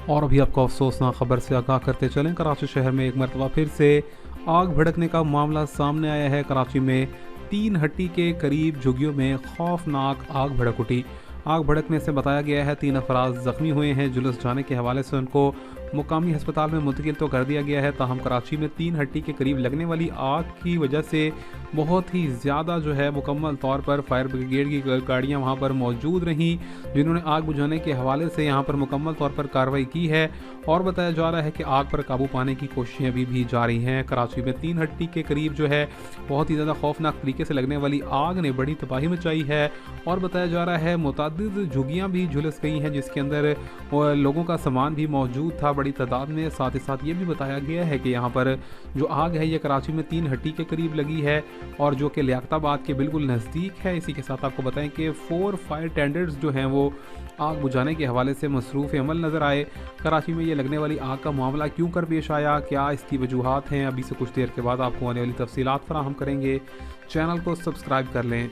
और अभी आपको अफसोसनाक खबर से आगाह करते चलें, कराची शहर में एक मरतबा फिर से आग भड़कने का मामला सामने आया है। कराची में 3 हट्टी के करीब झुग्गियों में खौफनाक आग भड़क उठी। आग भड़कने से बताया गया है 3 अफराद जख्मी हुए हैं। जुलूस जाने के हवाले से उनको मुकामी अस्पताल में मुंतकिल तो कर दिया गया है, ताहम कराची में 3 हट्टी के करीब लगने वाली आग की वजह से बहुत ही ज़्यादा जो है मुकम्मल तौर पर फायर ब्रिगेड की गाड़ियाँ वहाँ पर मौजूद रहीं, जिन्होंने आग बुझाने के हवाले से यहाँ पर मुकम्मल तौर पर कार्रवाई की है। और बताया जा रहा है कि आग पर काबू पाने की कोशिशें अभी भी जारी हैं। कराची में 3 हट्टी के करीब जो है बहुत ही ज़्यादा खौफनाक तरीके से लगने वाली आग ने बड़ी तबाही मचाई है। और बताया जा रहा है मुतअद्दिद झुग्गियाँ भी झुलस गई हैं, जिसके अंदर लोगों का सामान भी मौजूद था बड़ी तादाद में। साथ ही साथ ये भी बताया गया है कि यहाँ पर जो आग है ये कराची में 3 हट्टी के करीब लगी है, और जो कि लियाकताबाद के बिल्कुल नज़दीक है। इसी के साथ आपको बताएं कि 4 फायर टेंडर्स जो हैं वो आग बुझाने के हवाले से मसरूफ़ अमल नज़र आए। कराची में ये लगने वाली आग का मामला क्यों कर पेश आया, क्या इसकी वजूहात हैं, अभी से कुछ देर के बाद आपको आने वाली तफसीलात फराहम करेंगे। चैनल को सब्सक्राइब कर लें।